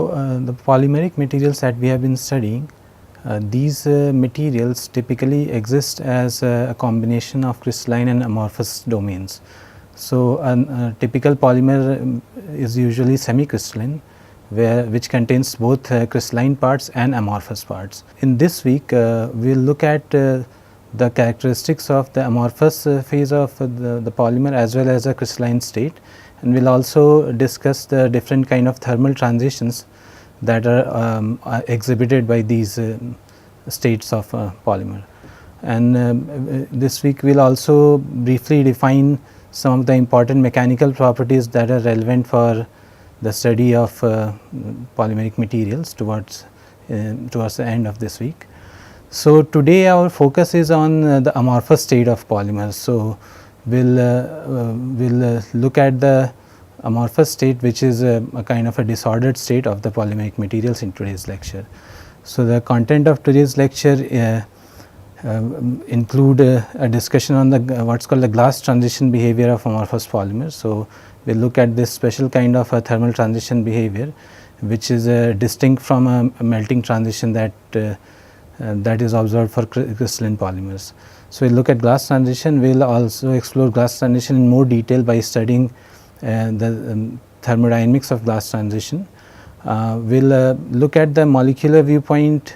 the polymeric materials that we have been studying, these materials typically exist as a combination of crystalline and amorphous domains. So, a typical polymer is usually semi-crystalline, which contains both crystalline parts and amorphous parts. In this week, we will look at the characteristics of the amorphous phase of the polymer as well as the crystalline state, and we will also discuss the different kind of thermal transitions that are exhibited by these states of polymer. And this week we will also briefly define some of the important mechanical properties that are relevant for the study of polymeric materials towards the end of this week. So, today our focus is on the amorphous state of polymers. So, we will look at the amorphous state, which is a kind of a disordered state of the polymeric materials in today's lecture. So, the content of today's lecture include a discussion on the what is called the glass transition behavior of amorphous polymers. So, we will look at this special kind of a thermal transition behavior, which is distinct from a melting transition that is observed for crystalline polymers. So, we will look at glass transition. We will also explore glass transition in more detail by studying the thermodynamics of glass transition. We will look at the molecular viewpoint,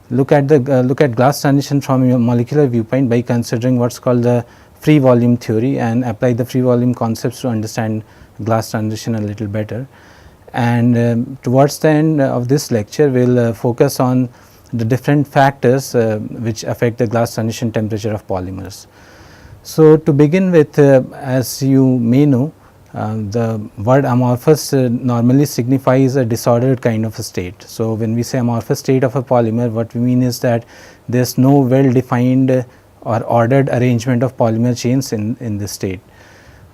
look at glass transition from a molecular viewpoint by considering what is called the free volume theory and apply the free volume concepts to understand glass transition a little better. And towards the end of this lecture, we will focus on the different factors which affect the glass transition temperature of polymers. So, to begin with, as you may know, the word amorphous normally signifies a disordered kind of a state. So, when we say amorphous state of a polymer, what we mean is that there is no well defined or ordered arrangement of polymer chains in this state.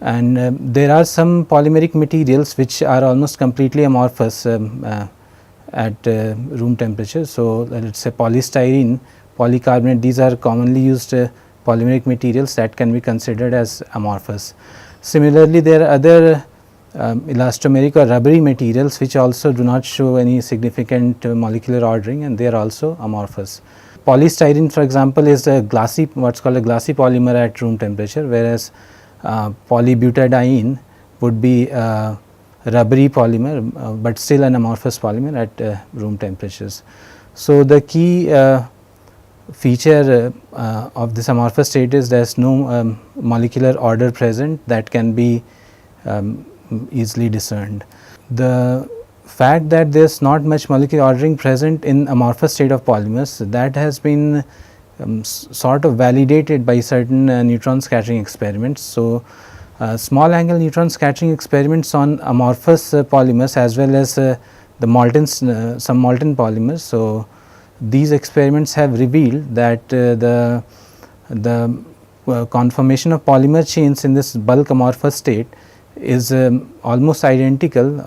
And there are some polymeric materials which are almost completely amorphous at room temperature. So, let us say polystyrene, polycarbonate, these are commonly used polymeric materials that can be considered as amorphous. Similarly, there are other elastomeric or rubbery materials which also do not show any significant molecular ordering, and they are also amorphous. Polystyrene, for example, is a glassy, what is called a glassy polymer at room temperature, whereas polybutadiene would be rubbery polymer, but still an amorphous polymer at room temperatures. So, the key feature of this amorphous state is there is no molecular order present that can be easily discerned. The fact that there is not much molecular ordering present in amorphous state of polymers, that has been sort of validated by certain neutron scattering experiments. So, small angle neutron scattering experiments on amorphous polymers as well as the molten some molten polymers. So, these experiments have revealed that the conformation of polymer chains in this bulk amorphous state is almost identical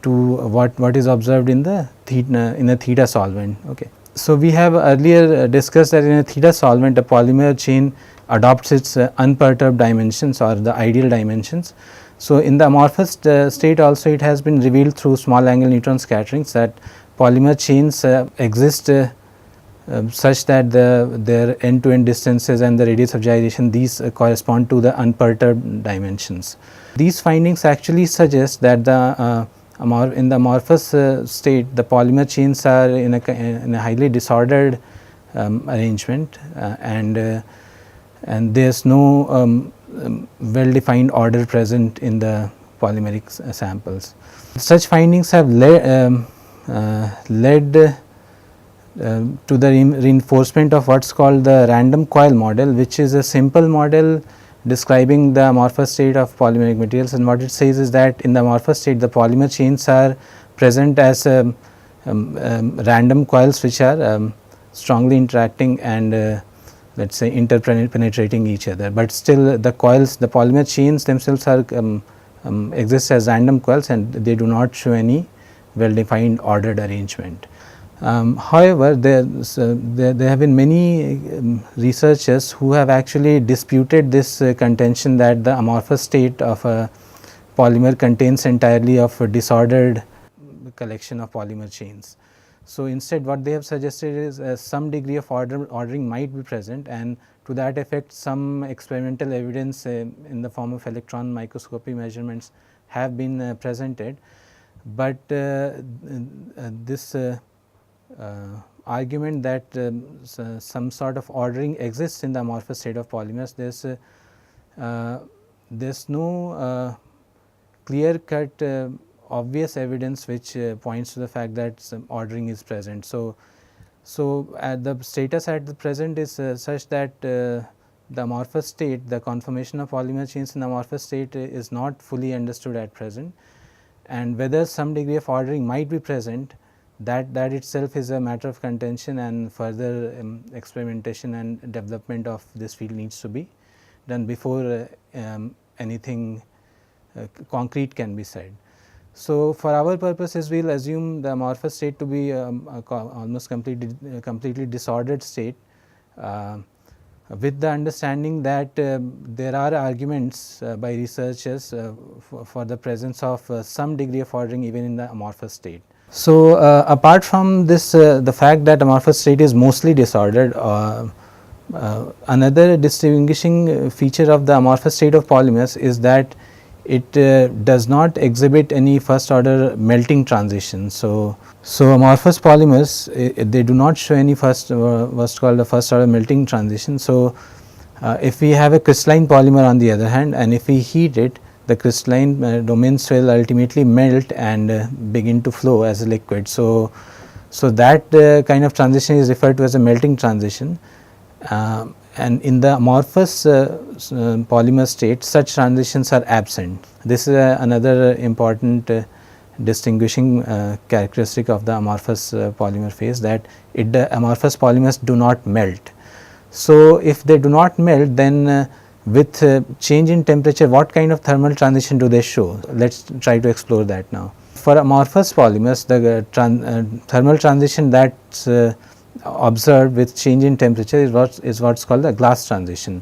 to what is observed in the theta solvent. Okay. So, we have earlier discussed that in a theta solvent a polymer chain adopts its unperturbed dimensions or the ideal dimensions. So, in the amorphous state also it has been revealed through small angle neutron scatterings that polymer chains exist such that their end to end distances and the radius of gyration, these correspond to the unperturbed dimensions. These findings actually suggest that in the amorphous state the polymer chains are in a highly disordered arrangement and there is no well defined order present in the polymeric samples. Such findings have led to the reinforcement of what is called the random coil model, which is a simple model describing the amorphous state of polymeric materials, and what it says is that in the amorphous state the polymer chains are present as random coils which are strongly interacting and let us say interpenetrating each other, but still the coils, the polymer chains themselves are exist as random coils and they do not show any well defined ordered arrangement. However, there have been many researchers who have actually disputed this contention that the amorphous state of a polymer contains entirely of disordered collection of polymer chains. So, instead what they have suggested is some degree of ordering might be present, and to that effect some experimental evidence in the form of electron microscopy measurements have been presented. But this argument that some sort of ordering exists in the amorphous state of polymers, there is no clear cut obvious evidence which points to the fact that some ordering is present. So, the status at the present is such that the amorphous state, the conformation of polymer chains in the amorphous state is not fully understood at present, and whether some degree of ordering might be present, that itself is a matter of contention, and further experimentation and development of this field needs to be done before anything concrete can be said. So, for our purposes we will assume the amorphous state to be almost completely disordered state, with the understanding that there are arguments by researchers for the presence of some degree of ordering even in the amorphous state. So, apart from this the fact that amorphous state is mostly disordered, another distinguishing feature of the amorphous state of polymers is that it does not exhibit any first order melting transition. So, amorphous polymers they do not show any what's called the first order melting transition. So, if we have a crystalline polymer on the other hand, and if we heat it, the crystalline domains will ultimately melt and begin to flow as a liquid. So, that kind of transition is referred to as a melting transition. And in the amorphous polymer state, such transitions are absent. This is another important distinguishing characteristic of the amorphous polymer phase, that the amorphous polymers do not melt. So, if they do not melt, then with change in temperature, what kind of thermal transition do they show? Let us try to explore that now. For amorphous polymers, the thermal transition that is observed with change in temperature is what's called the glass transition.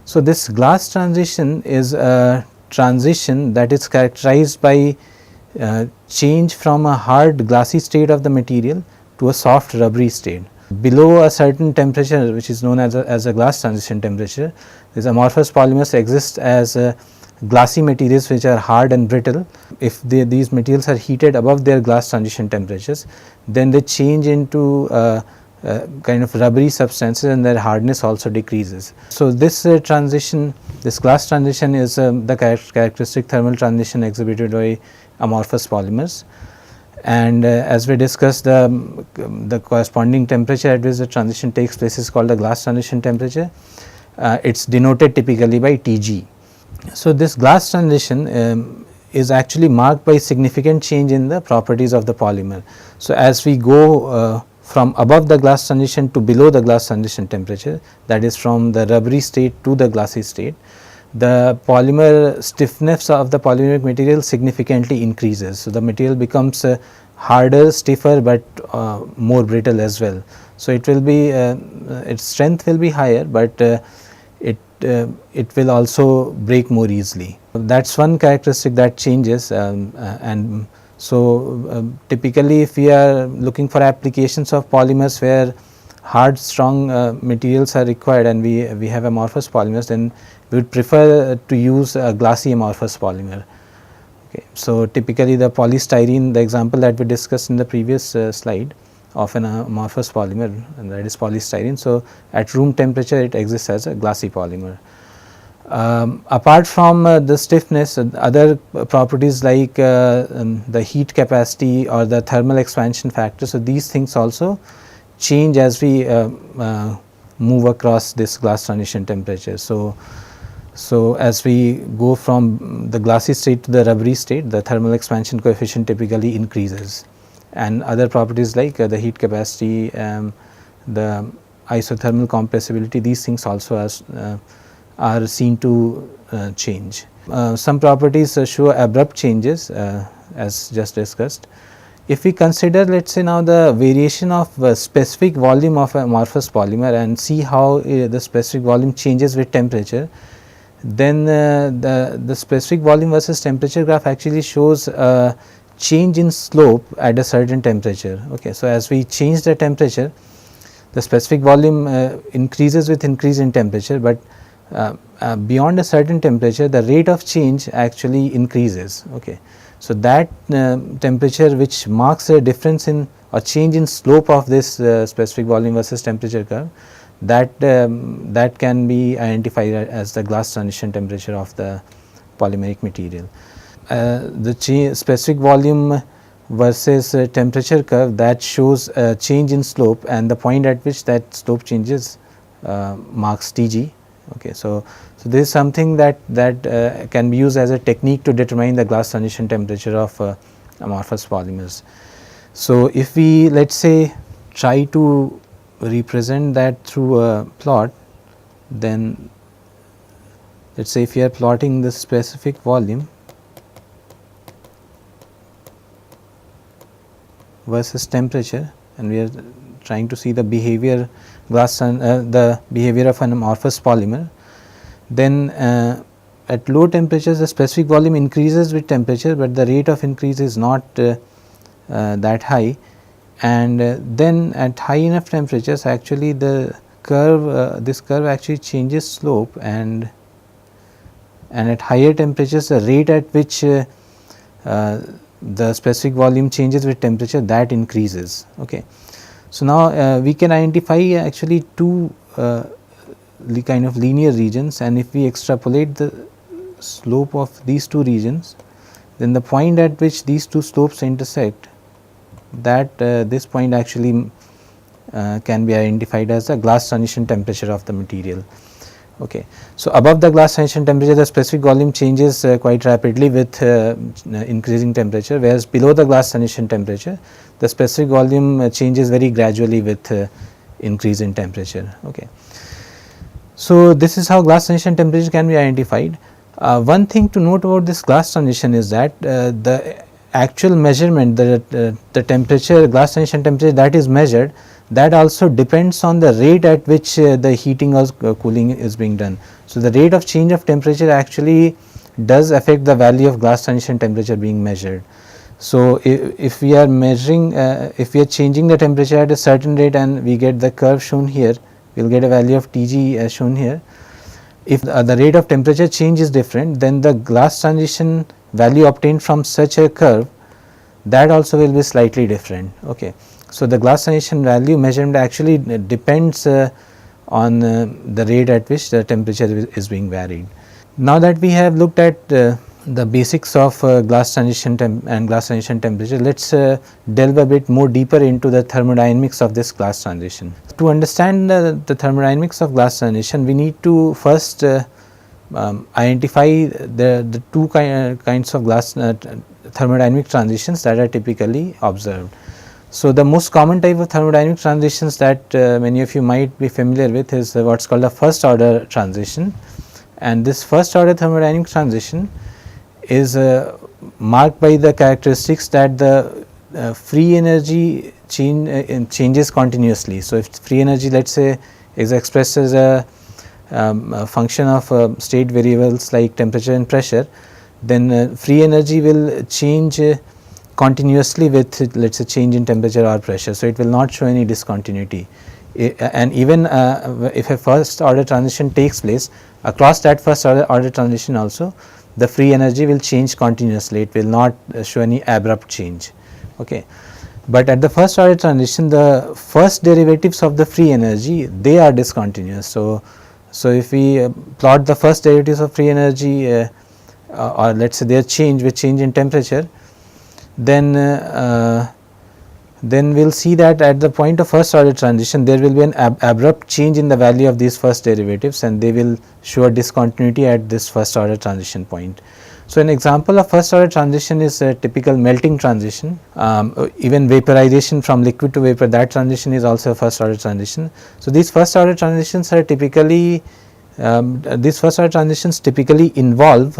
So, this glass transition is a transition that is characterized by change from a hard glassy state of the material to a soft rubbery state. Below a certain temperature, which is known as a glass transition temperature, these amorphous polymers exist as glassy materials which are hard and brittle. If these materials are heated above their glass transition temperatures, then they change into kind of rubbery substances, and their hardness also decreases. So, this transition, this glass transition is the characteristic thermal transition exhibited by amorphous polymers. And as we discussed, the corresponding temperature at which the transition takes place is called the glass transition temperature. It is denoted typically by Tg. So, this glass transition is actually marked by significant change in the properties of the polymer. So, as we go from above the glass transition to below the glass transition temperature, that is from the rubbery state to the glassy state, the polymer stiffness of the polymeric material significantly increases. So, the material becomes harder, stiffer, but more brittle as well. So, it will be its strength will be higher, but it will also break more easily. That is one characteristic that changes, and so typically if we are looking for applications of polymers where hard strong materials are required and we have amorphous polymers, then we would prefer to use a glassy amorphous polymer. Okay. So, typically the polystyrene, the example that we discussed in the previous slide of an amorphous polymer, and that is polystyrene. So, at room temperature it exists as a glassy polymer. Apart from the stiffness, other properties like the heat capacity or the thermal expansion factor, so these things also change as we move across this glass transition temperature. So, as we go from the glassy state to the rubbery state, the thermal expansion coefficient typically increases, and other properties like the heat capacity, the isothermal compressibility, these things also are seen to change. Some properties show abrupt changes as just discussed. If we consider, let us say now, the variation of specific volume of amorphous polymer and see how the specific volume changes with temperature, then the specific volume versus temperature graph actually shows change in slope at a certain temperature. Okay. So, as we change the temperature, the specific volume increases with increase in temperature, but beyond a certain temperature the rate of change actually increases. Okay. So, that temperature which marks a difference in or change in slope of this specific volume versus temperature curve, that can be identified as the glass transition temperature of the polymeric material. The specific volume versus temperature curve, that shows a change in slope, and the point at which that slope changes marks Tg. Okay. So, this is something that can be used as a technique to determine the glass transition temperature of amorphous polymers. So, if we let us say try to represent that through a plot, then let us say if we are plotting the specific volume versus temperature, and we are trying to see the behavior the behavior of an amorphous polymer, then at low temperatures the specific volume increases with temperature, but the rate of increase is not that high, and then at high enough temperatures actually the curve this curve actually changes slope, and at higher temperatures the rate at which the specific volume changes with temperature, that increases. Okay. So, now we can identify actually two kind of linear regions, and if we extrapolate the slope of these two regions, then the point at which these two slopes intersect, that this point actually can be identified as the glass transition temperature of the material. Okay. So, above the glass transition temperature the specific volume changes quite rapidly with increasing temperature, whereas below the glass transition temperature the specific volume changes very gradually with increase in temperature. Okay. So, this is how glass transition temperature can be identified. One thing to note about this glass transition is that the actual measurement, the temperature, glass transition temperature that is measured, that also depends on the rate at which the heating or cooling is being done. So, the rate of change of temperature actually does affect the value of glass transition temperature being measured. So, if we are measuring, if we are changing the temperature at a certain rate and we get the curve shown here, we will get a value of Tg as shown here. If the rate of temperature change is different, then the glass transition value obtained from such a curve, that also will be slightly different. Okay. So, the glass transition value measurement actually depends on the rate at which the temperature is being varied. Now that we have looked at the basics of glass transition and glass transition temperature, let us delve a bit more deeper into the thermodynamics of this glass transition. To understand the thermodynamics of glass transition, we need to first identify the two kinds of glass thermodynamic transitions that are typically observed. So, the most common type of thermodynamic transitions that many of you might be familiar with is what is called a first order transition, and this first order thermodynamic transition is marked by the characteristics that the free energy changes continuously. So, if free energy let us say is expressed as a function of state variables like temperature and pressure, then free energy will change continuously with let us say change in temperature or pressure. So, it will not show any discontinuity, and even if a first order transition takes place, across that first order transition also the free energy will change continuously, it will not show any abrupt change. Okay. But at the first order transition, the first derivatives of the free energy, they are discontinuous. So, if we plot the first derivatives of free energy or let us say their change with change in temperature, then we will see that at the point of first order transition there will be an abrupt change in the value of these first derivatives, and they will show a discontinuity at this first order transition point. So, an example of first order transition is a typical melting transition, even vaporization from liquid to vapor, that transition is also a first order transition. So, these first order transitions are typically typically involve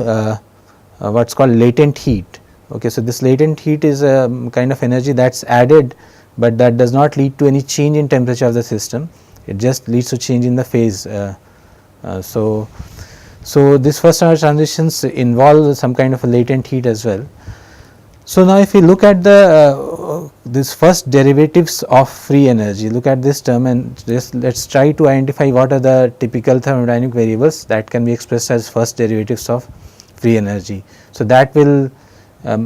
what is called latent heat. Okay. So, this latent heat is a kind of energy that is added, but that does not lead to any change in temperature of the system, it just leads to change in the phase. So, this first order transitions involve some kind of a latent heat as well. So now if we look at the this first derivatives of free energy, look at this term and just let us try to identify what are the typical thermodynamic variables that can be expressed as first derivatives of free energy. So that will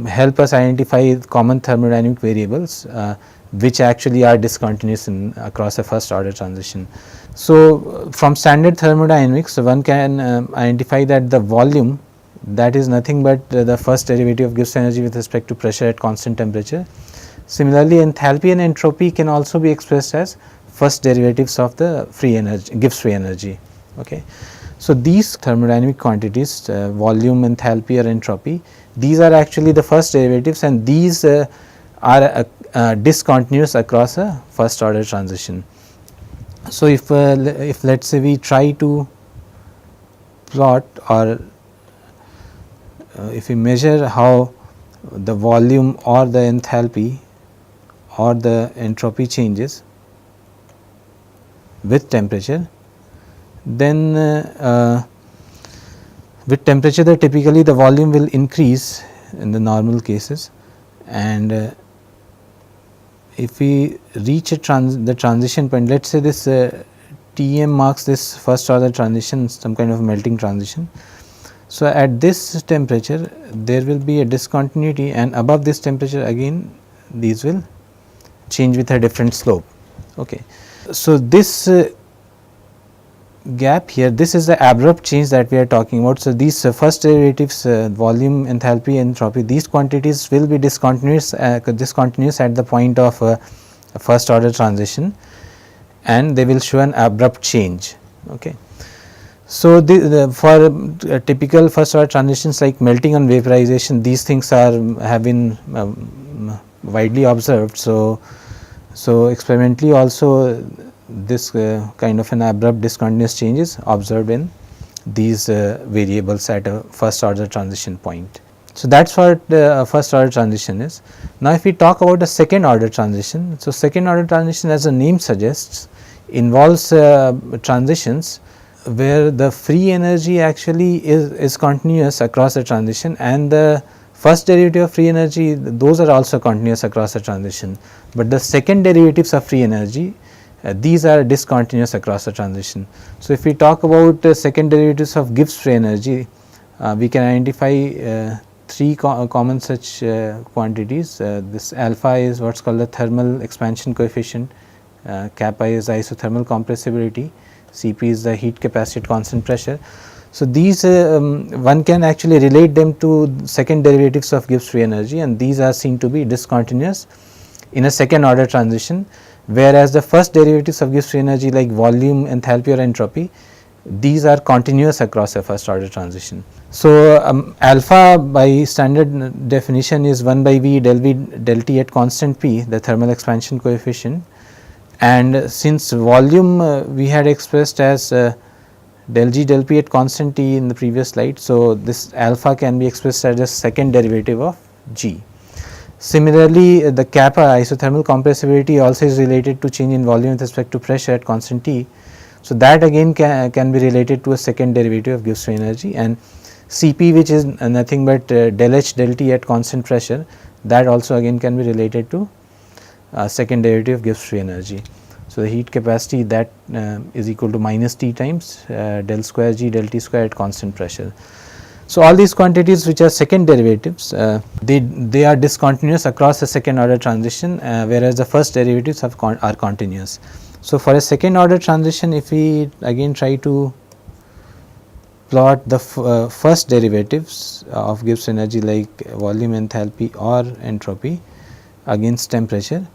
help us identify common thermodynamic variables which actually are discontinuous across a first order transition. So from standard thermodynamics, one can identify that the volume, that is nothing but the first derivative of Gibbs energy with respect to pressure at constant temperature. Similarly, enthalpy and entropy can also be expressed as first derivatives of the free energy, Gibbs free energy. Okay. So these thermodynamic quantities, volume, enthalpy or entropy, these are actually the first derivatives, and these are discontinuous across a first order transition. So if let us say we try to plot or if we measure how the volume or the enthalpy or the entropy changes with temperature, then with temperature typically the volume will increase in the normal cases, and if we reach the transition point, let us say this Tm marks this first order transition, some kind of melting transition. So at this temperature there will be a discontinuity, and above this temperature again these will change with a different slope. Okay. So this gap here, this is the abrupt change that we are talking about. So these first derivatives, volume, enthalpy, entropy, these quantities will be discontinuous at the point of first order transition, and they will show an abrupt change. Okay. So for typical first order transitions like melting and vaporization, these things have been widely observed. So experimentally also this kind of an abrupt discontinuous change is observed in these variables at a first order transition point. So that is what the first order transition is. Now if we talk about the second order transition, so second order transition, as the name suggests, involves transitions where the free energy actually is continuous across the transition, and the first derivative of free energy, those are also continuous across the transition, but the second derivatives of free energy, these are discontinuous across the transition. So if we talk about second derivatives of Gibbs free energy, we can identify three common such quantities. This alpha is what is called the thermal expansion coefficient, kappa is isothermal compressibility, Cp is the heat capacity at constant pressure. So these one can actually relate them to second derivatives of Gibbs free energy, and these are seen to be discontinuous in a second order transition, whereas the first derivatives of Gibbs free energy like volume, enthalpy or entropy, these are continuous across a first order transition. So alpha by standard definition is 1 by V del T at constant P, the thermal expansion coefficient, and since volume we had expressed as del G del P at constant T in the previous slide, so this alpha can be expressed as a second derivative of G. Similarly, the kappa, isothermal compressibility, also is related to change in volume with respect to pressure at constant T. So that again can be related to a second derivative of Gibbs free energy, and Cp, which is nothing but del H del T at constant pressure, that also again can be related to second derivative of Gibbs free energy. So the heat capacity that is equal to minus T times del square G del T square at constant pressure. So all these quantities which are second derivatives, they are discontinuous across the second order transition, whereas the first derivatives are continuous. So for a second order transition, if we again try to plot the first derivatives of Gibbs energy like volume, enthalpy or entropy against temperature,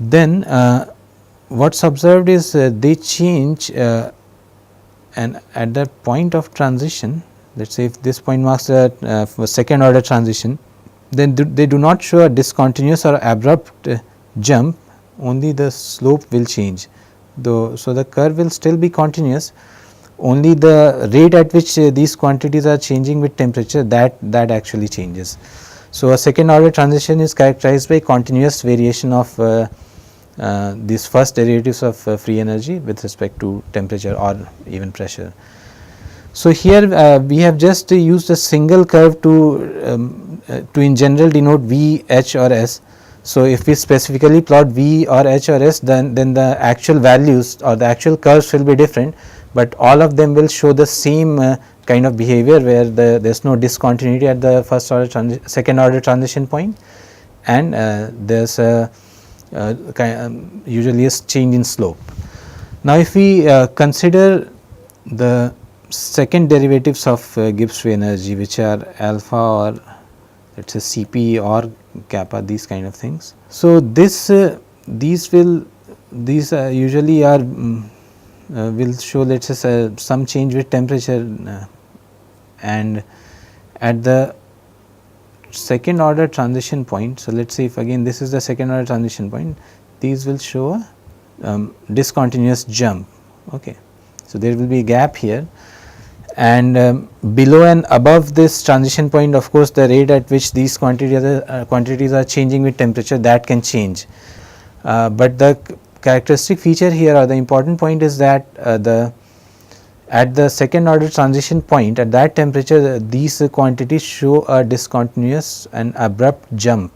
then what is observed is they change, and at the point of transition, let us say if this point marks the second order transition, then they do not show a discontinuous or abrupt jump, only the slope will change, though. So the curve will still be continuous, only the rate at which these quantities are changing with temperature, that actually changes. So a second order transition is characterized by continuous variation of these first derivatives of free energy with respect to temperature or even pressure. So here we have just used a single curve to to in general denote V, H or S. So, if we specifically plot V or H or S, then the actual values or the actual curves will be different, but all of them will show the same kind of behavior, where there is no discontinuity at the second order transition point, and there is usually a change in slope. Now, if we consider the second derivatives of Gibbs free energy, which are alpha or let us say Cp or kappa, these kind of things. So, these usually are will show, let us say, some change with temperature, and at the second order transition point. So, let us say if again this is the second order transition point, these will show a discontinuous jump. Okay. So, there will be a gap here, and below and above this transition point, of course, the rate at which these quantities are changing with temperature, that can change. But the characteristic feature here, or the important point, is that at the second order transition point, at that temperature, these quantities show a discontinuous and abrupt jump.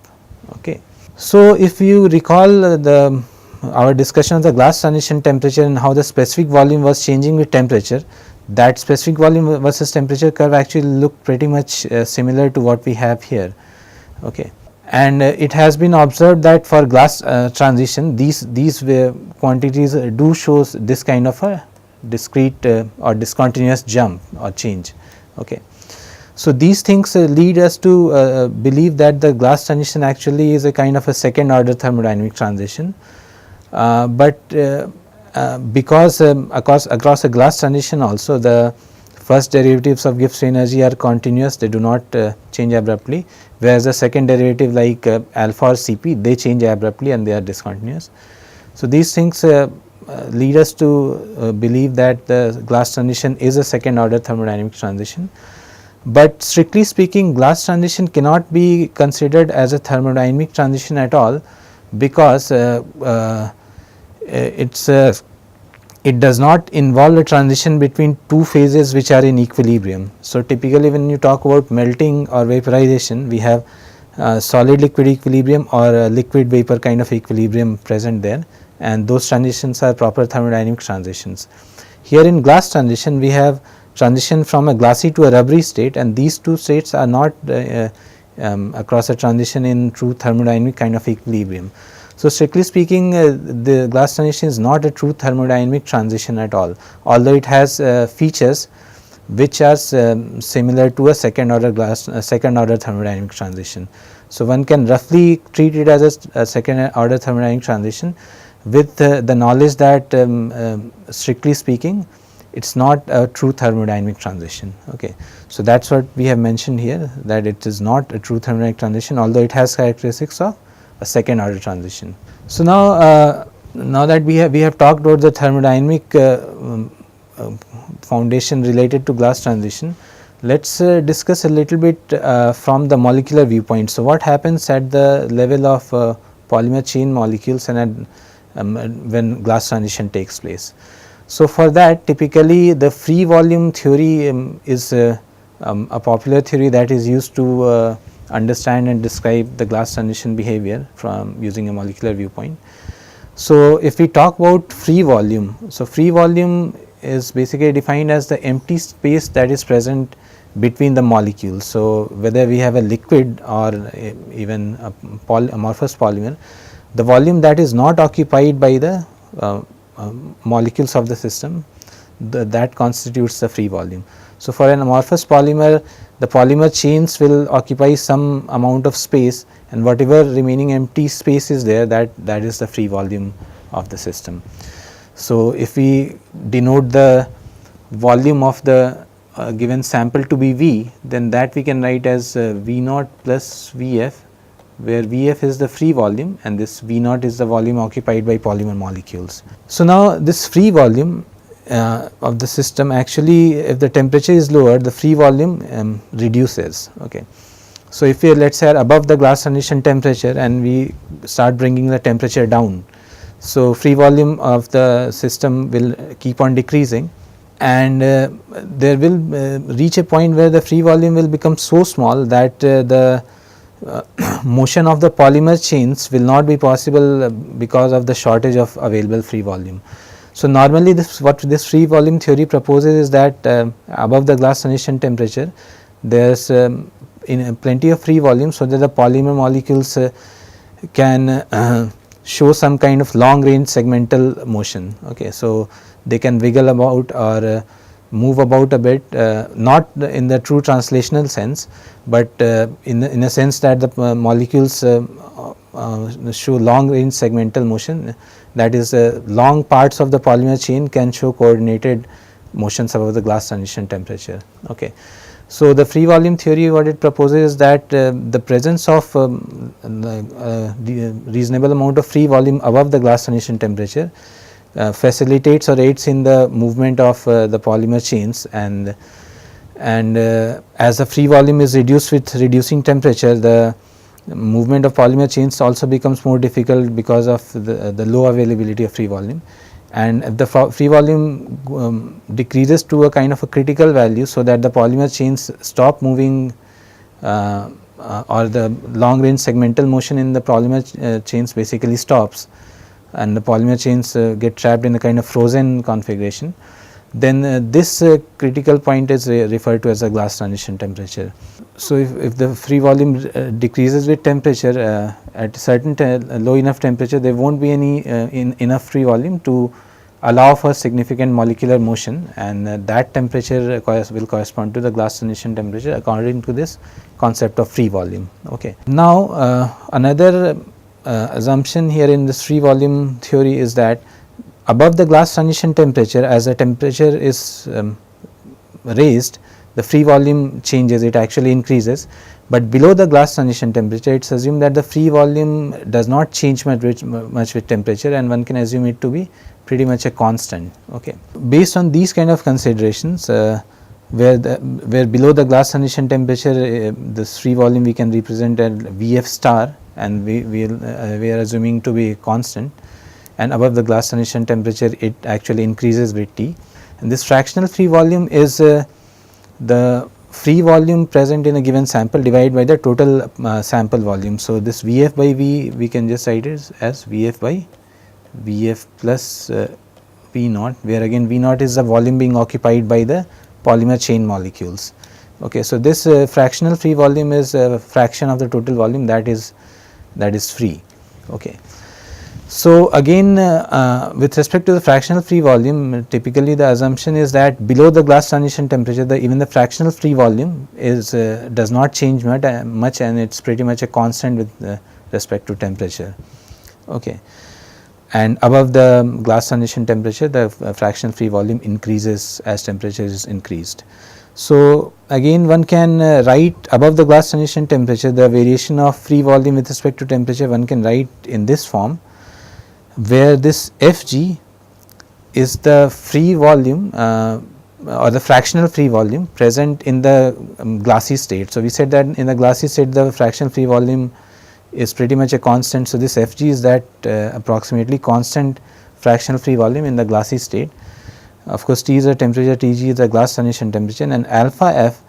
Okay. So, if you recall our discussion of the glass transition temperature and how the specific volume was changing with temperature, that specific volume versus temperature curve actually look pretty much similar to what we have here. Okay. And it has been observed that for glass transition, these quantities do shows this kind of a discrete or discontinuous jump or change. Okay. So, these things lead us to believe that the glass transition actually is a kind of a second order thermodynamic transition, but because across a glass transition also, the first derivatives of Gibbs free energy are continuous, they do not change abruptly, whereas the second derivative like alpha or Cp, they change abruptly and they are discontinuous. So, these things lead us to believe that the glass transition is a second order thermodynamic transition, but strictly speaking, glass transition cannot be considered as a thermodynamic transition at all, because it does not involve a transition between two phases which are in equilibrium. So, typically when you talk about melting or vaporization, we have solid liquid equilibrium or liquid vapor kind of equilibrium present there, and those transitions are proper thermodynamic transitions. Here in glass transition, we have transition from a glassy to a rubbery state, and these two states are not across a transition in true thermodynamic kind of equilibrium. So, strictly speaking, the glass transition is not a true thermodynamic transition at all, although it has features which are similar to a second order thermodynamic transition. So, one can roughly treat it as a second order thermodynamic transition, with the knowledge that strictly speaking, it is not a true thermodynamic transition. Okay. So, that is what we have mentioned here, that it is not a true thermodynamic transition, although it has characteristics of a second order transition. So, now that we have talked about the thermodynamic foundation related to glass transition, let us discuss a little bit from the molecular viewpoint. So, what happens at the level of polymer chain molecules and when glass transition takes place. So, for that, typically the free volume theory is a popular theory that is used to understand and describe the glass transition behavior from using a molecular viewpoint. So, if we talk about free volume, so free volume is basically defined as the empty space that is present between the molecules. So, whether we have a liquid or even a amorphous polymer, the volume that is not occupied by the molecules of the system, that constitutes the free volume. So, for an amorphous polymer, the polymer chains will occupy some amount of space, and whatever remaining empty space is there, that is the free volume of the system. So, if we denote the volume of the given sample to be V, then that we can write as V naught plus Vf, where Vf is the free volume and this V naught is the volume occupied by polymer molecules. So, now this free volume of the system, actually if the temperature is lower, the free volume reduces. Okay. So, if we let us say are above the glass transition temperature and we start bringing the temperature down, so free volume of the system will keep on decreasing, and there will reach a point where the free volume will become so small that the motion of the polymer chains will not be possible because of the shortage of available free volume. So, normally what this free volume theory proposes is that above the glass transition temperature there is plenty of free volume, so that the polymer molecules can show some kind of long range segmental motion. Okay. So, they can wiggle about or move about a bit, not in the true translational sense, but in a sense that the molecules show long range segmental motion, that is long parts of the polymer chain can show coordinated motions above the glass transition temperature. Okay. So, the free volume theory, what it proposes is that the presence of the reasonable amount of free volume above the glass transition temperature facilitates or aids in the movement of the polymer chains, and as the free volume is reduced with reducing temperature, the movement of polymer chains also becomes more difficult because of the low availability of free volume. And if the free volume decreases to a kind of a critical value, so that the polymer chains stop moving or the long range segmental motion in the polymer chains basically stops, and the polymer chains get trapped in a kind of frozen configuration, then this critical point is referred to as a glass transition temperature. So, if the free volume decreases with temperature at a certain low enough temperature, there will not be any enough free volume to allow for significant molecular motion, and that temperature will correspond to the glass transition temperature according to this concept of free volume. Okay. Now, another assumption here in this free volume theory is that above the glass transition temperature, as the temperature is raised, the free volume changes, it actually increases, but below the glass transition temperature it is assumed that the free volume does not change much with temperature, and one can assume it to be pretty much a constant. Okay. Based on these kind of considerations, where below the glass transition temperature this free volume we can represent as Vf star, and we are assuming to be constant, and above the glass transition temperature it actually increases with T, and this fractional free volume is the free volume present in a given sample divided by the total sample volume. So, this Vf by V we can just write it as Vf by Vf plus V naught, where again V naught is the volume being occupied by the polymer chain molecules. Okay. So, this fractional free volume is a fraction of the total volume that is free. Okay. So, again with respect to the fractional free volume, typically the assumption is that below the glass transition temperature even the fractional free volume is does not change much, and it is pretty much a constant with respect to temperature. Okay. And above the glass transition temperature the fractional free volume increases as temperature is increased. So, again one can write above the glass transition temperature the variation of free volume with respect to temperature, one can write in this form, where this Fg is the free volume or the fractional free volume present in the glassy state. So, we said that in the glassy state the fractional free volume is pretty much a constant. So, this Fg is that approximately constant fractional free volume in the glassy state. Of course, T is the temperature, Tg is the glass transition temperature, and alpha F,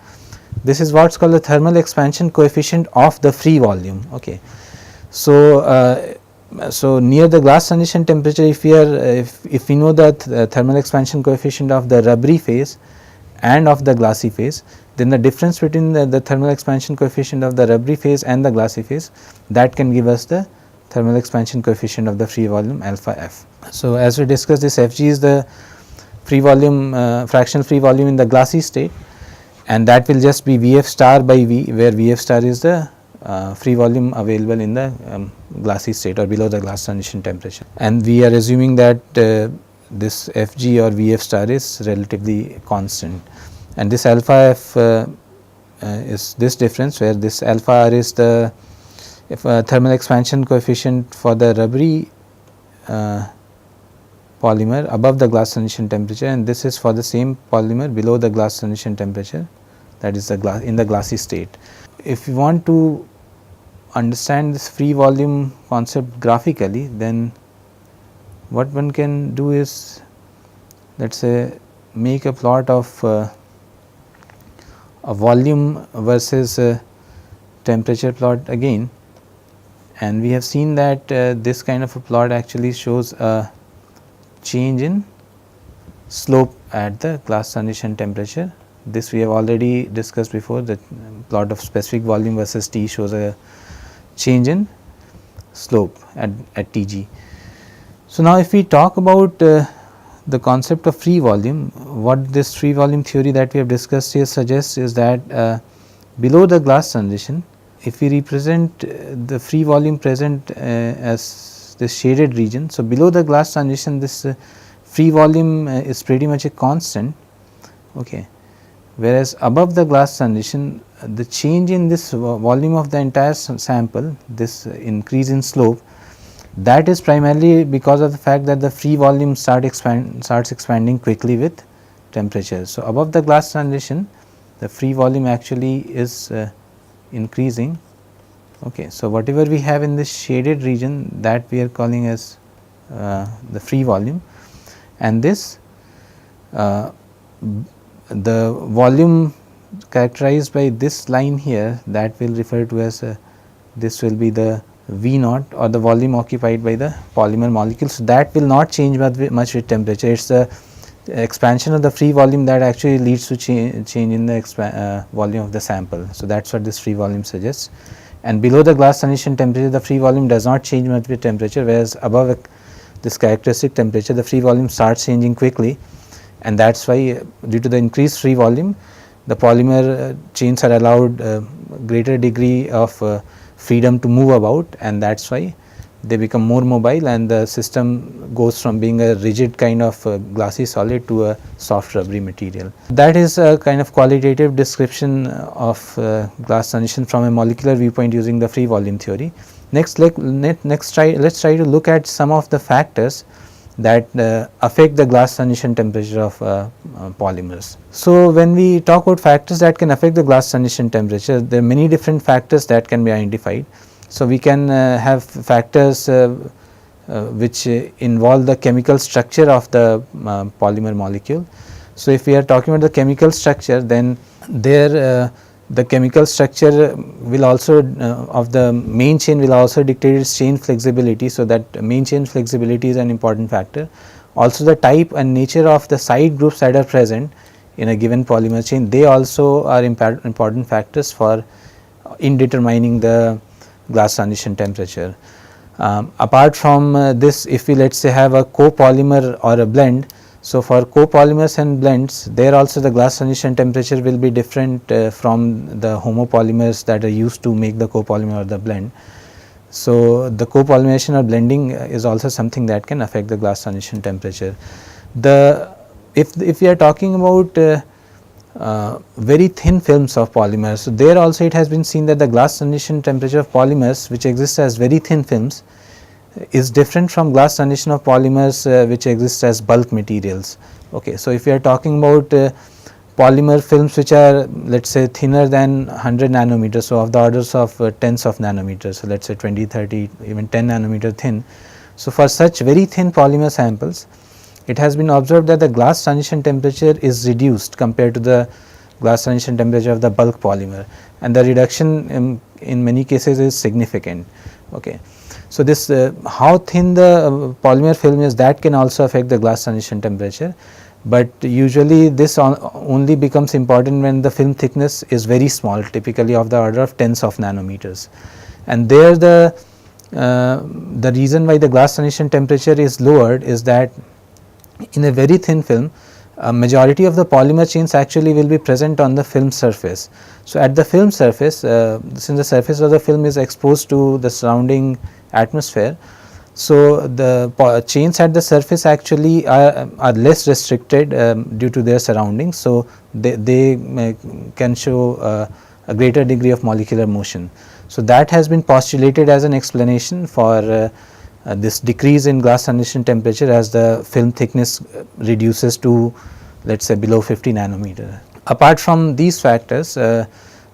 this is what is called the thermal expansion coefficient of the free volume. Okay. So, so near the glass transition temperature, if we know that thermal expansion coefficient of the rubbery phase and of the glassy phase, then the difference between the thermal expansion coefficient of the rubbery phase and the glassy phase, that can give us the thermal expansion coefficient of the free volume alpha F. So, as we discussed, this Fg is the free volume fractional free volume in the glassy state, and that will just be Vf star by V, where Vf star is the free volume available in the glassy state or below the glass transition temperature, and we are assuming that this Fg or Vf star is relatively constant, and this alpha F is this difference, where this alpha R is the thermal expansion coefficient for the rubbery polymer above the glass transition temperature, and this is for the same polymer below the glass transition temperature, that is the in the glassy state. If you want to understand this free volume concept graphically, then what one can do is, let us say, make a plot of a volume versus temperature plot again, and we have seen that this kind of a plot actually shows a change in slope at the glass transition temperature. This we have already discussed before, the plot of specific volume versus T shows a change in slope at Tg. So, now if we talk about the concept of free volume, what this free volume theory that we have discussed here suggests is that below the glass transition, if we represent the free volume present as this shaded region. So, below the glass transition, this free volume is pretty much a constant, okay, whereas above the glass transition, the change in this volume of the entire sample, this increase in slope, that is primarily because of the fact that the free volume starts expanding quickly with temperature. So, above the glass transition, the free volume actually is increasing. Okay. So, whatever we have in this shaded region, that we are calling as the free volume, and this the volume characterized by this line here, that will refer to as this will be the V naught, or the volume occupied by the polymer molecule. So, that will not change much with temperature. It is the expansion of the free volume that actually leads to change in the volume of the sample. So, that is what this free volume suggests. And below the glass transition temperature, the free volume does not change much with temperature, whereas above this characteristic temperature, the free volume starts changing quickly, and that is why due to the increased free volume, the polymer chains are allowed greater degree of freedom to move about, and that is why they become more mobile, and the system goes from being a rigid kind of glassy solid to a soft rubbery material. That is a kind of qualitative description of glass transition from a molecular viewpoint using the free volume theory. Next, let us try to look at some of the factors that affect the glass transition temperature of polymers. So, when we talk about factors that can affect the glass transition temperature, there are many different factors that can be identified. So, we can have factors which involve the chemical structure of the polymer molecule. So, if we are talking about the chemical structure, then there the chemical structure will also of the main chain will also dictate its chain flexibility. So, that main chain flexibility is an important factor. Also, the type and nature of the side groups that are present in a given polymer chain, they also are important factors for in determining the glass transition temperature. Apart from this, if we let us say have a copolymer or a blend, so for copolymers and blends, there also the glass transition temperature will be different from the homopolymers that are used to make the copolymer or the blend. So, the copolymerization or blending is also something that can affect the glass transition temperature. If we are talking about very thin films of polymers, so there also it has been seen that the glass transition temperature of polymers which exists as very thin films is different from glass transition of polymers which exist as bulk materials. Okay. So, if we are talking about polymer films which are let us say thinner than 100 nanometers, so of the orders of tens of nanometers, so let us say 20, 30, even 10 nanometer thin. So, for such very thin polymer samples, it has been observed that the glass transition temperature is reduced compared to the glass transition temperature of the bulk polymer, and the reduction in many cases is significant. Okay. So, this how thin the polymer film is, that can also affect the glass transition temperature, but usually this only becomes important when the film thickness is very small, typically of the order of tens of nanometers. And there the reason why the glass transition temperature is lowered is that in a very thin film, a majority of the polymer chains actually will be present on the film surface. So, at the film surface, since the surface of the film is exposed to the surrounding atmosphere, so the chains at the surface actually are less restricted due to their surroundings. So, they can show a greater degree of molecular motion. So, that has been postulated as an explanation for this decrease in glass transition temperature as the film thickness reduces to let us say below 50 nanometer. Apart from these factors,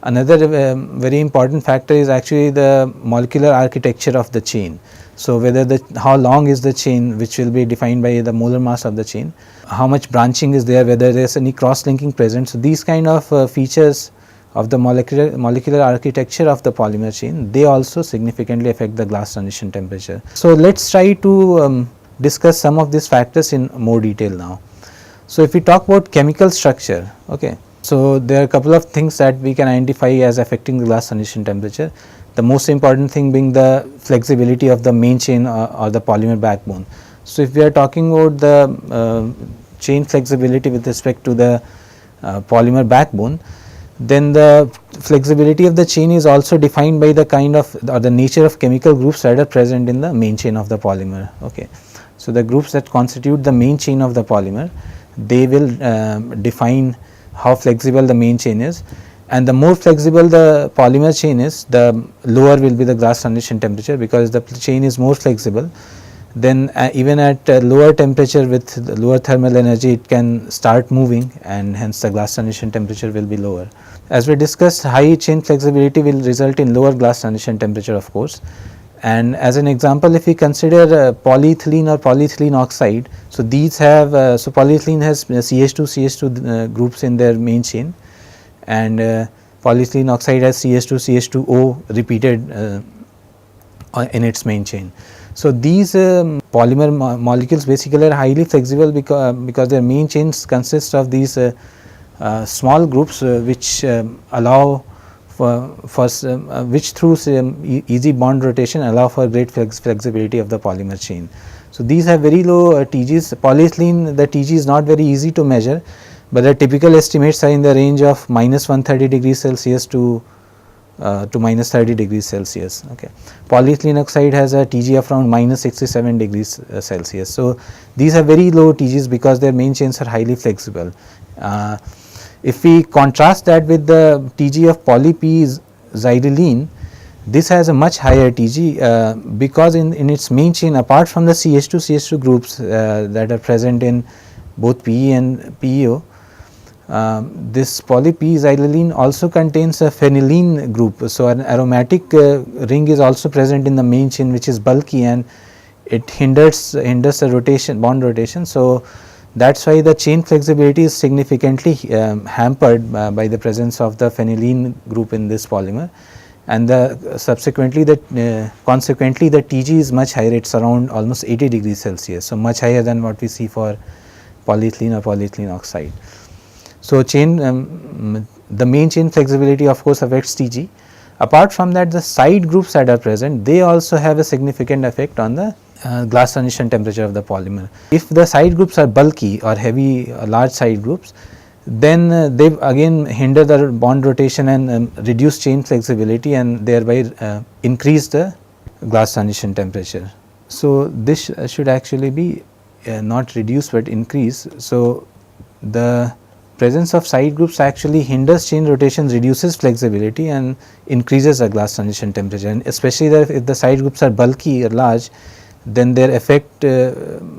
another very important factor is actually the molecular architecture of the chain. So, whether how long is the chain, which will be defined by the molar mass of the chain, how much branching is there, whether there is any cross linking present. So, these kind of features of the molecular architecture of the polymer chain, they also significantly affect the glass transition temperature. So, let us try to discuss some of these factors in more detail now. So, if we talk about chemical structure, okay. So, there are a couple of things that we can identify as affecting the glass transition temperature. The most important thing being the flexibility of the main chain or the polymer backbone. So, if we are talking about the chain flexibility with respect to the polymer backbone, then the flexibility of the chain is also defined by the kind of or the nature of chemical groups that are present in the main chain of the polymer. Okay. So, the groups that constitute the main chain of the polymer, they will define how flexible the main chain is, and the more flexible the polymer chain is, the lower will be the glass transition temperature, because the chain is more flexible. Then even at lower temperature with lower thermal energy, it can start moving, and hence the glass transition temperature will be lower. As we discussed, high chain flexibility will result in lower glass transition temperature, of course. And as an example, if we consider polyethylene or polyethylene oxide, so these have so polyethylene has CH2 groups in their main chain, and polyethylene oxide has CH2O repeated in its main chain. So, these polymer molecules basically are highly flexible because their main chains consist of these small groups which allow which through easy bond rotation allow for great flexibility of the polymer chain. So, these have very low TGs. Polyethylene, the TG is not very easy to measure, but the typical estimates are in the range of minus 130 degrees Celsius to minus 30 degrees Celsius. Okay. Polyethylene oxide has a TG of around minus 67 degrees Celsius. So, these have very low TGs because their main chains are highly flexible. If we contrast that with the TG of polyp-xylylene, this has a much higher TG because in its main chain, apart from the CH2 groups that are present in both PE and PEO, this polyp-xylylene also contains a phenylene group. So, an aromatic ring is also present in the main chain, which is bulky, and it hinders the rotation, bond rotation. So, that is why the chain flexibility is significantly hampered by the presence of the phenylene group in this polymer, and consequently the TG is much higher. It is around almost 80 degrees Celsius. So, much higher than what we see for polyethylene or polyethylene oxide. So, the main chain flexibility of course affects TG. Apart from that, the side groups that are present, they also have a significant effect on the glass transition temperature of the polymer. If the side groups are bulky or heavy large side groups, then they again hinder the bond rotation and reduce chain flexibility, and thereby increase the glass transition temperature. So, this should actually be not reduce but increase. So, the presence of side groups actually hinders chain rotation, reduces flexibility, and increases the glass transition temperature, and especially if the side groups are bulky or large, then their effect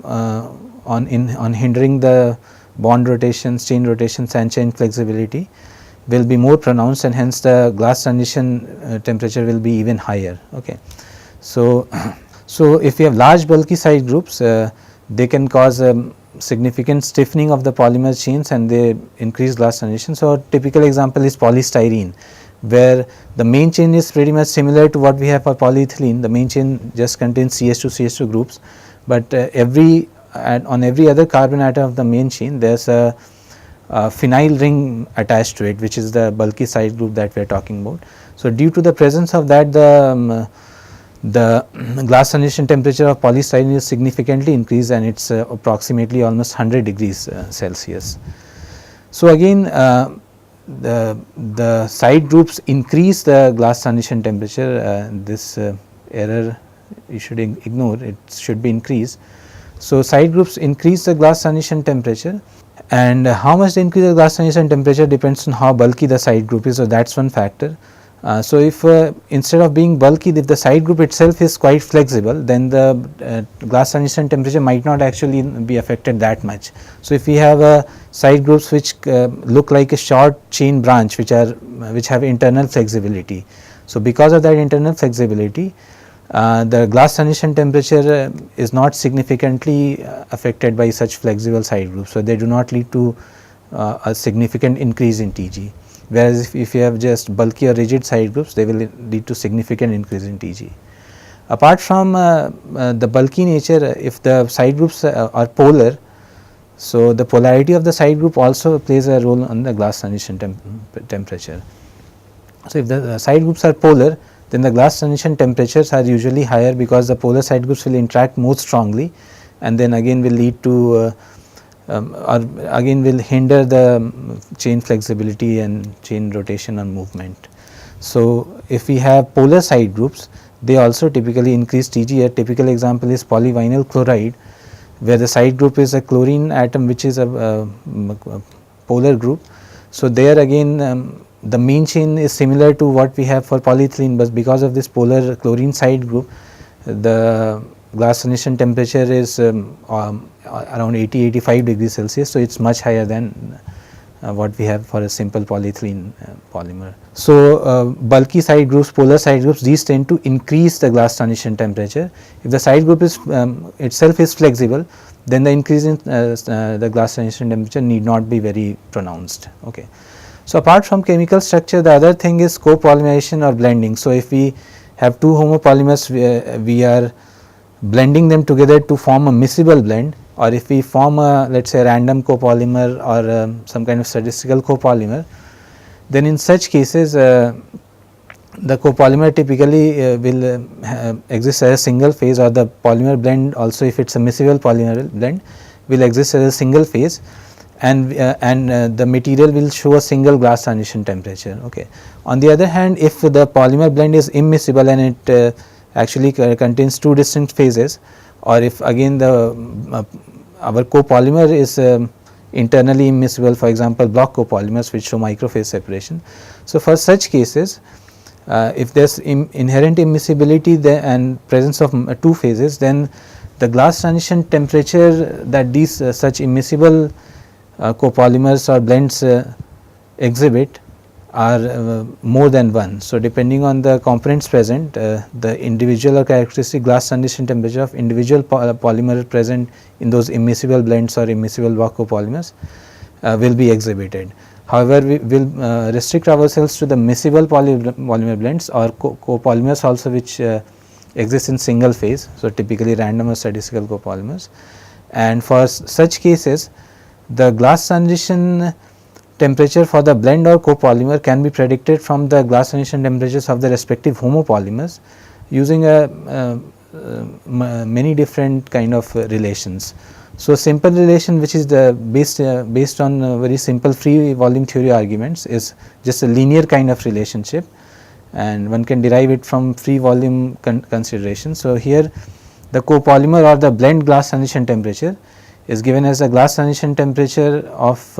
on hindering the bond rotations, chain rotations and chain flexibility will be more pronounced, and hence the glass transition temperature will be even higher. Okay. So, if you have large bulky side groups, they can cause significant stiffening of the polymer chains, and they increase glass transition. So, a typical example is polystyrene, where the main chain is pretty much similar to what we have for polyethylene. The main chain just contains CH2 groups, but on every other carbon atom of the main chain, there is a phenyl ring attached to it, which is the bulky side group that we are talking about. So, due to the presence of that, the glass transition temperature of polystyrene is significantly increased, and it is approximately almost 100 degrees Celsius. So, again the side groups increase the glass transition temperature. This error you should ignore, it should be increased. So, side groups increase the glass transition temperature, and how much they increase the glass transition temperature depends on how bulky the side group is. So, that is one factor. So, if instead of being bulky, if the side group itself is quite flexible, then the glass transition temperature might not actually be affected that much. So, if we have side groups which look like a short chain branch, which have internal flexibility. So, because of that internal flexibility, the glass transition temperature is not significantly affected by such flexible side groups. So, they do not lead to a significant increase in TG. whereas if you have just bulky or rigid side groups, they will lead to significant increase in Tg. Apart from the bulky nature, if the side groups are polar, so the polarity of the side group also plays a role on the glass transition temperature. So, if the side groups are polar, then the glass transition temperatures are usually higher, because the polar side groups will interact more strongly, and then again will lead to or again will hinder the chain flexibility and chain rotation or movement. So, if we have polar side groups, they also typically increase Tg. A typical example is polyvinyl chloride, where the side group is a chlorine atom, which is a polar group. So, there again the mean chain is similar to what we have for polyethylene, but because of this polar chlorine side group, the glass transition temperature is around 80-85 degrees Celsius. So, it is much higher than what we have for a simple polyethylene polymer. So, bulky side groups, polar side groups, these tend to increase the glass transition temperature. If the side group is itself is flexible, then the increase in the glass transition temperature need not be very pronounced. Okay. So, apart from chemical structure, the other thing is copolymerization or blending. So, if we have two homopolymers, we are blending them together to form a miscible blend, or if we form a, let us say, random copolymer or some kind of statistical copolymer, then in such cases the copolymer typically will exist as a single phase, or the polymer blend also, if it is a miscible polymer blend, will exist as a single phase, and the material will show a single glass transition temperature. Okay. On the other hand, if the polymer blend is immiscible and it actually contains two distinct phases, or if again the our copolymer is internally immiscible, for example block copolymers which show microphase separation. So, for such cases, if there is inherent immiscibility and presence of two phases, then the glass transition temperature that these such immiscible copolymers or blends exhibit are more than one. So, depending on the components present, the individual or characteristic glass transition temperature of individual polymer present in those immiscible blends or immiscible block copolymers will be exhibited. However, we will restrict ourselves to the miscible polymer blends or copolymers also, which exist in single phase. So, typically random or statistical copolymers, and for such cases the glass transition temperature for the blend or copolymer can be predicted from the glass transition temperatures of the respective homopolymers using many different kind of relations. So, simple relation, which is the based on very simple free volume theory arguments, is just a linear kind of relationship, and one can derive it from free volume consideration. So, here the copolymer or the blend glass transition temperature is given as the glass transition temperature of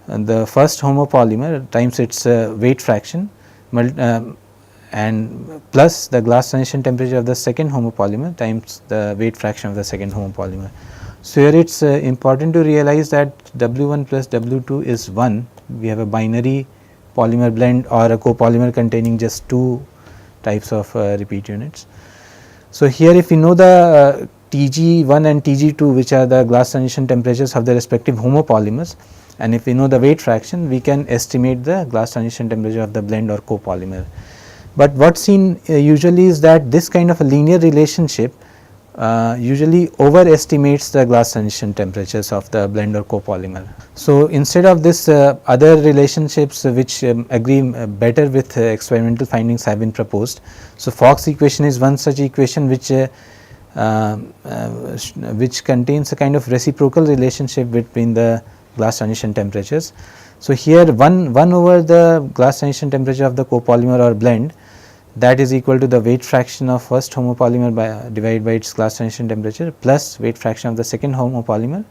the first homopolymer times its weight fraction and plus the glass transition temperature of the second homopolymer times the weight fraction of the second homopolymer. So, here it is important to realize that W1 plus W2 is 1. We have a binary polymer blend or a copolymer containing just two types of repeat units. So, here if we know the Tg1 and Tg2, which are the glass transition temperatures of the respective homopolymers, and if we know the weight fraction, we can estimate the glass transition temperature of the blend or copolymer. But what is seen usually is that this kind of a linear relationship usually overestimates the glass transition temperatures of the blend or copolymer. So, instead of this other relationships which agree better with experimental findings have been proposed. So, Fox equation is one such equation which contains a kind of reciprocal relationship between the glass transition temperatures. So, here 1 over the glass transition temperature of the copolymer or blend, that is equal to the weight fraction of first homopolymer divided by its glass transition temperature plus weight fraction of the second homopolymer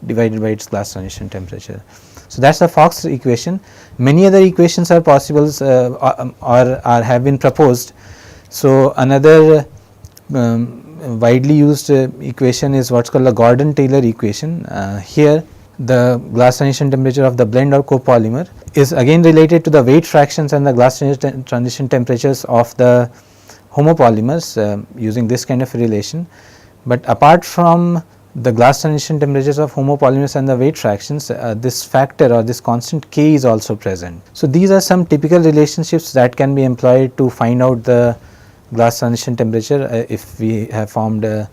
divided by its glass transition temperature. So, that is the Fox equation. Many other equations are possible or have been proposed. So, another widely used equation is what is called the Gordon-Taylor equation. Here the glass transition temperature of the blend or copolymer is again related to the weight fractions and the glass transition temperatures of the homopolymers using this kind of relation. But apart from the glass transition temperatures of homopolymers and the weight fractions, this factor or this constant K is also present. So, these are some typical relationships that can be employed to find out the glass transition temperature if we have formed a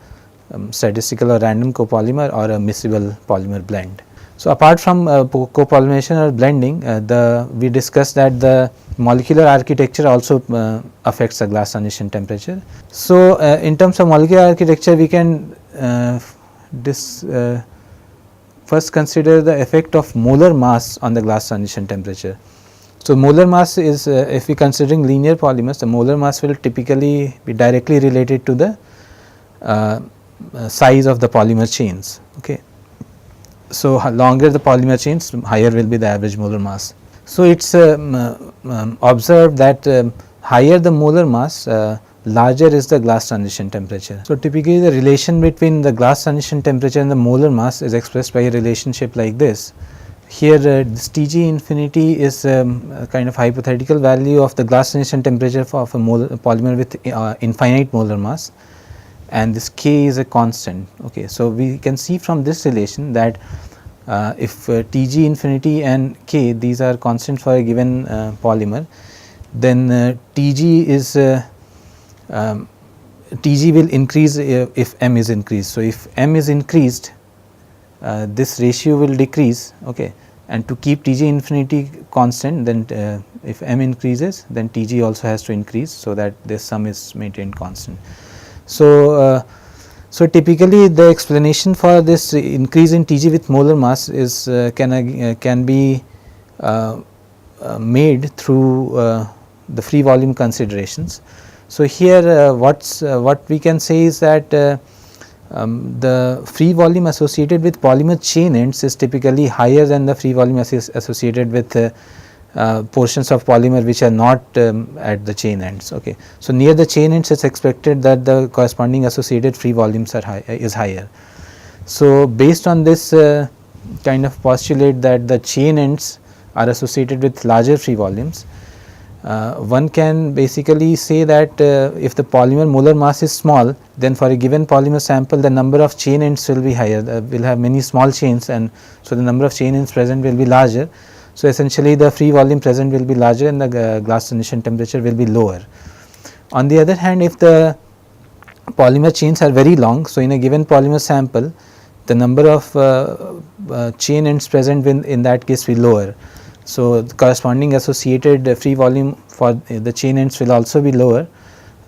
statistical or random copolymer or a miscible polymer blend. So, apart from copolymerization or blending, we discussed that the molecular architecture also affects the glass transition temperature. So, in terms of molecular architecture, we can first consider the effect of molar mass on the glass transition temperature. So, molar mass is if we considering linear polymers, the molar mass will typically be directly related to the size of the polymer chains. Okay. So, longer the polymer chains, higher will be the average molar mass. So, it is observed that higher the molar mass, larger is the glass transition temperature. So, typically the relation between the glass transition temperature and the molar mass is expressed by a relationship like this. Here this Tg infinity is a kind of hypothetical value of the glass transition temperature of a polymer with infinite molar mass, and this K is a constant. Okay. So, we can see from this relation that if Tg infinity and K, these are constants for a given polymer, then Tg is Tg will increase if m is increased. So, if m is increased, this ratio will decrease. Okay. And to keep Tg infinity constant, then if m increases, then Tg also has to increase, so that this sum is maintained constant. So, so typically the explanation for this increase in Tg with molar mass is can be made through the free volume considerations. So, here what we can say is that the free volume associated with polymer chain ends is typically higher than the free volume associated with portions of polymer which are not at the chain ends. Okay. So, near the chain ends, it is expected that the corresponding associated free volumes are higher. So, based on this kind of postulate that the chain ends are associated with larger free volumes, one can basically say that if the polymer molar mass is small, then for a given polymer sample the number of chain ends will be higher, will have many small chains, and so the number of chain ends present will be larger. So, essentially the free volume present will be larger and the glass transition temperature will be lower. On the other hand, if the polymer chains are very long, so in a given polymer sample the number of chain ends present will in that case be lower. So, the corresponding associated free volume for the chain ends will also be lower,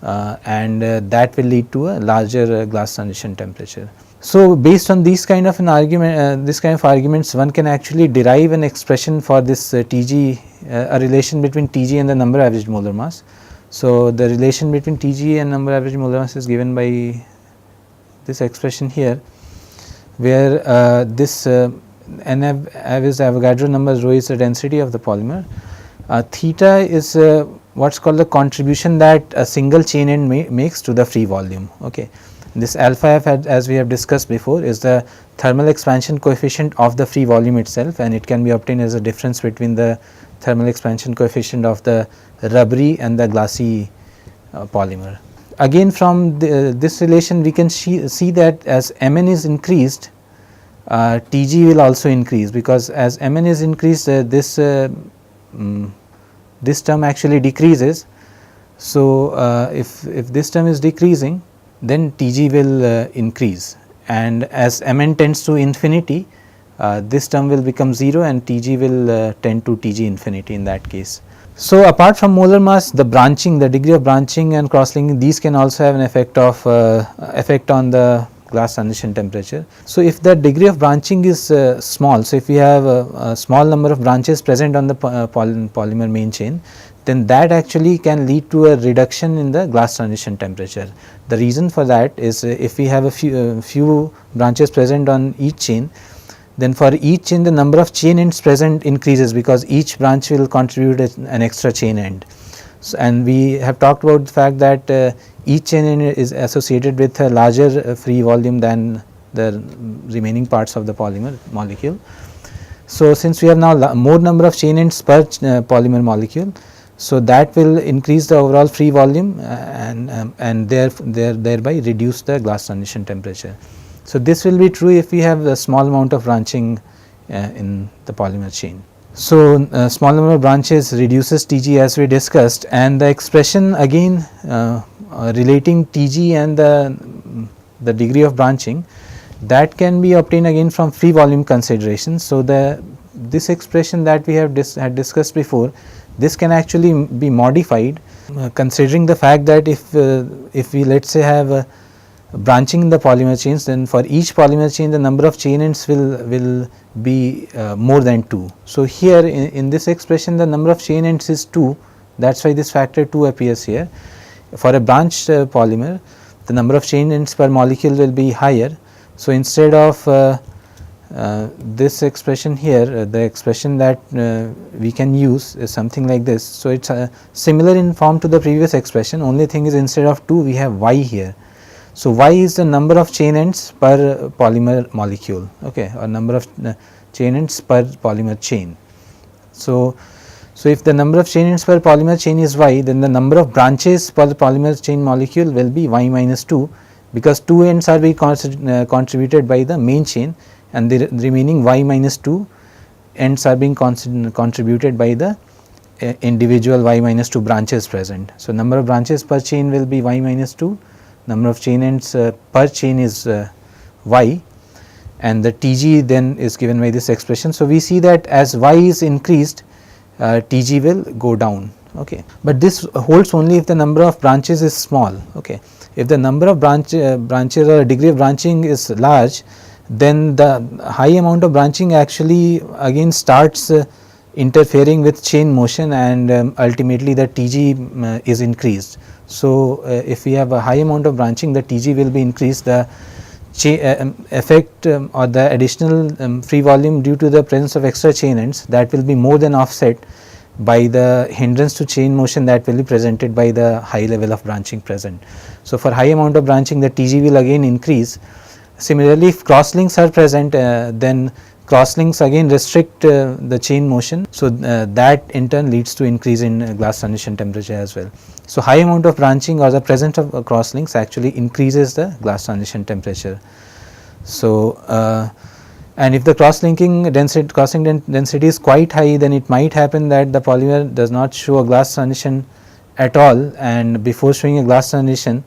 and that will lead to a larger glass transition temperature. So, based on these kind of an argument, this kind of arguments, one can actually derive an expression for this Tg, a relation between Tg and the number average molar mass. So, the relation between Tg and number average molar mass is given by this expression here, where this n average Avogadro number rho is the density of the polymer. Theta is what is called the contribution that a single chain end makes to the free volume. Okay. This alpha f, as we have discussed before, is the thermal expansion coefficient of the free volume itself, and it can be obtained as a difference between the thermal expansion coefficient of the rubbery and the glassy polymer. Again, from this relation we can see that as Mn is increased, Tg will also increase, because as Mn is increased, this term actually decreases. So, if this term is decreasing, then Tg will increase, and as Mn tends to infinity, this term will become 0 and Tg will tend to Tg infinity in that case. So, apart from molar mass, the branching, the degree of branching and cross-linking, these can also have an effect on the glass transition temperature. So, if the degree of branching is small, so if we have a small number of branches present on the polymer main chain, then that actually can lead to a reduction in the glass transition temperature. The reason for that is if we have a few branches present on each chain, then for each chain the number of chain ends present increases, because each branch will contribute an extra chain end. So, and we have talked about the fact that each chain end is associated with a larger free volume than the remaining parts of the polymer molecule. So, since we have now more number of chain ends per polymer molecule, so that will increase the overall free volume and thereby reduce the glass transition temperature. So, this will be true if we have a small amount of branching in the polymer chain. So, small number of branches reduces Tg as we discussed, and the expression again relating Tg and the degree of branching, that can be obtained again from free volume considerations. So, this expression that we have had discussed before, this can actually be modified considering the fact that if we let us say have branching in the polymer chains, then for each polymer chain the number of chain ends will be more than 2. So, here in this expression the number of chain ends is 2, that is why this factor 2 appears here. For a branched polymer, the number of chain ends per molecule will be higher. So, instead of this expression here, the expression that we can use is something like this. So, it is similar in form to the previous expression, only thing is instead of 2 we have y here. So, y is the number of chain ends per polymer molecule, okay, or number of chain ends per polymer chain. So, if the number of chain ends per polymer chain is y, then the number of branches per polymer chain molecule will be y minus 2, because 2 ends are being contributed by the main chain, and the remaining y minus 2 ends are being contributed by the individual y minus 2 branches present. So, number of branches per chain will be y minus 2, number of chain ends per chain is y, and the Tg then is given by this expression. So, we see that as y is increased, Tg will go down, okay. But this holds only if the number of branches is small, okay. If the number of branches or degree of branching is large, then the high amount of branching actually again starts interfering with chain motion, and ultimately the Tg is increased. So, if we have a high amount of branching, the Tg will be increased, the effect or the additional free volume due to the presence of extra chain ends, that will be more than offset by the hindrance to chain motion that will be presented by the high level of branching present. So, for high amount of branching, the Tg will again increase. Similarly, if cross links are present, then cross links again restrict the chain motion. So, that in turn leads to increase in glass transition temperature as well. So, high amount of branching or the presence of cross links actually increases the glass transition temperature. So, and if the crossing density is quite high, then it might happen that the polymer does not show a glass transition at all, and before showing a glass transition,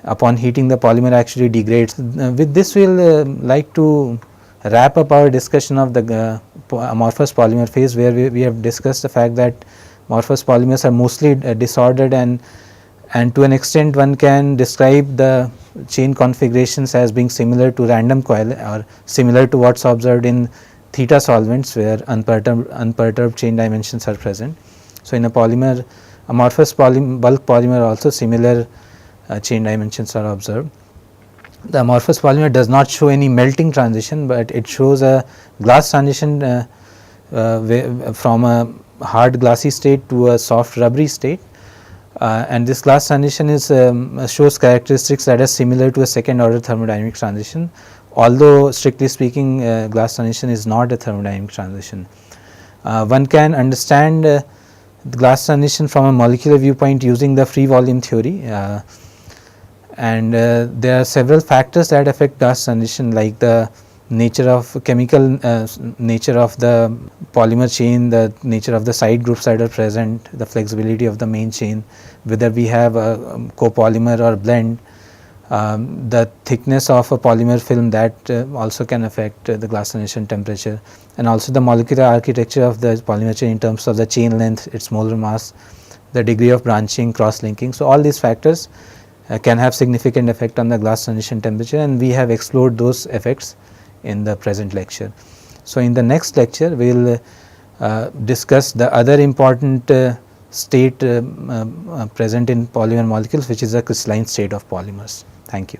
upon heating the polymer actually degrades. With this we will like to wrap up our discussion of the amorphous polymer phase, where we have discussed the fact that amorphous polymers are mostly disordered, and to an extent one can describe the chain configurations as being similar to random coil or similar to what is observed in theta solvents, where unperturbed chain dimensions are present. So, in a polymer amorphous bulk polymer also similar chain dimensions are observed. The amorphous polymer does not show any melting transition, but it shows a glass transition from a hard glassy state to a soft rubbery state, and this glass transition is shows characteristics that are similar to a second order thermodynamic transition, although strictly speaking glass transition is not a thermodynamic transition. One can understand the glass transition from a molecular viewpoint using the free volume theory, and there are several factors that affect glass transition, like the nature of chemical nature of the polymer chain, the nature of the side groups that are present, the flexibility of the main chain, whether we have a copolymer or blend, the thickness of a polymer film, that also can affect the glass transition temperature, and also the molecular architecture of the polymer chain in terms of the chain length, its molar mass, the degree of branching, cross linking. So, all these factors can have significant effect on the glass transition temperature, and we have explored those effects in the present lecture. So, in the next lecture we will discuss the other important state present in polymer molecules, which is the crystalline state of polymers. Thank you.